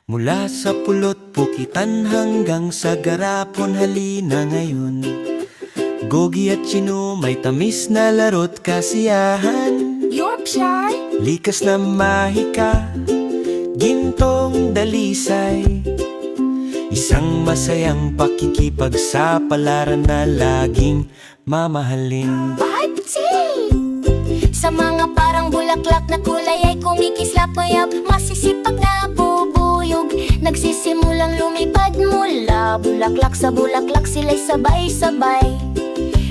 Mula sa pulot pukitan hanggang sa garapon, halina ngayon. Gogi at Chino, may tamis na laro't kasiyahan. Yorkshire, Likas na mahika, gintong dalisay. Isang masayang pakikipagsapalaran na laging mamahalin. Party! Sa mga parang bulaklak na kulay ay kumikislap, mayab masisipag na bubuyog. Nagsisimulang lumipad mula bulaklak sa bulaklak, sila'y sabay-sabay.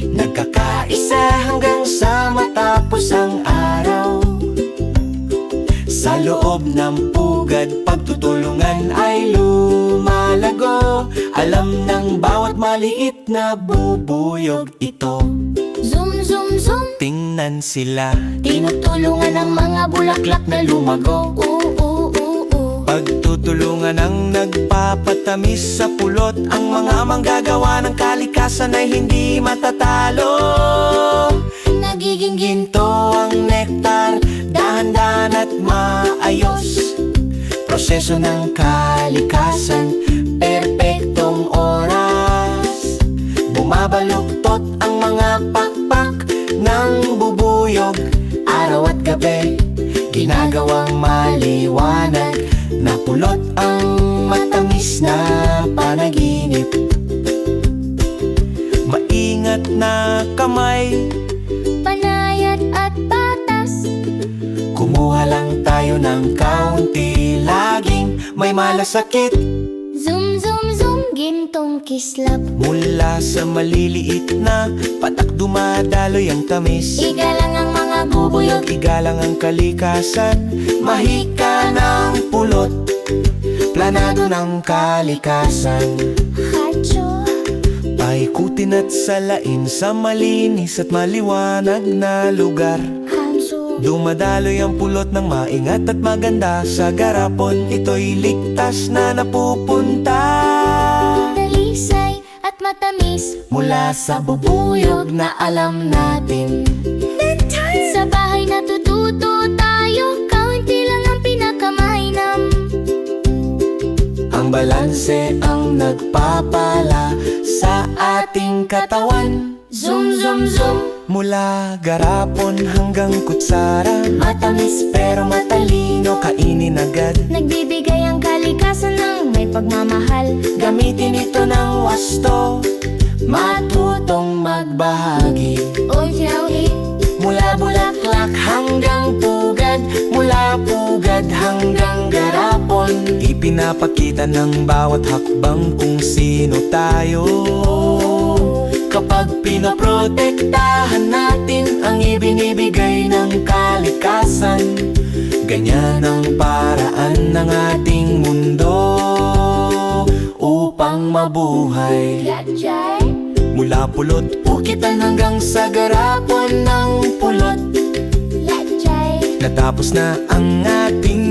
Nagkakaisa hanggang sa matapos ang araw. Sa loob ng pugad, pagtutulungan ay lumalago. Alam ng bawat maliit na bubuyog ito. Zoom, zoom, zoom, Tingnan sila, tinutulungan ang mga bulaklak na lumago. pagtutulungan ang nagpapatamis sa pulot. Ang mga manggagawa ng kalikasan ay hindi matatalo. Nagiging Ginto ang nektar, dahan-dahan at maayos. Proseso ng kalikasan, perpektong oras. Bumabaluktot ang mga pakpak ng bubuyog. Araw at gabi, ginagawang maliwanag na pulot ang matamis na panaginip. Maingat na kamay, panayat at patas. kumuha lang tayo ng kaunti. Laging may malasakit Zoom, zoom, zoom, gintong kislap. mula sa maliliit na patak, dumadaloy ang tamis. Igalang ang mga bubuyog, Igalang ang kalikasan, mahika ng pulot, planado ng kalikasan. hacho. Paikutin at salain sa malinis at maliwanag na lugar. Hanso, Dumadaloy ang pulot ng maingat at maganda. Sa garapon, ito'y ligtas na napupunta. dalisay at matamis Mula sa bubuyog na alam natin. sa bahay natututo tayo, kaunti lang ang pinakamainam. Ang balanse ang nagpapala sa ating katawan. Zoom, zoom, zoom, Mula garapon hanggang kutsara, matamis pero matalino, kainin agad. nagbibigay ang kalikasan ng may pagmamahal. Gamitin ito ng wasto, matutong magbahagi. Unti-unti, Mula bulaklak hanggang pugad, mula pugad hanggang garapon. Ipinapakita ng bawat hakbang kung sino tayo. Kapag pinoprotektahan natin ang ibinibigay ng kalikasan, ganyan ang paraan ng ating mundo upang mabuhay. yachay, Mula pulot, pukitan hanggang sa garapon ng pulot. yachay, Natapos na ang ating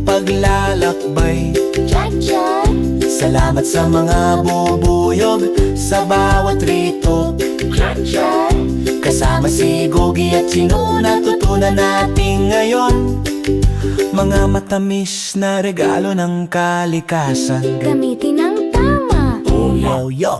paglalakbay. yachay, Salamat sa mga bubuyog sa bawat rito. yachay. Kasama si Gogi at Chino, natutunan natin ngayon mga matamis na regalo ng kalikasan. Gamitin ang tama. Yo, yo!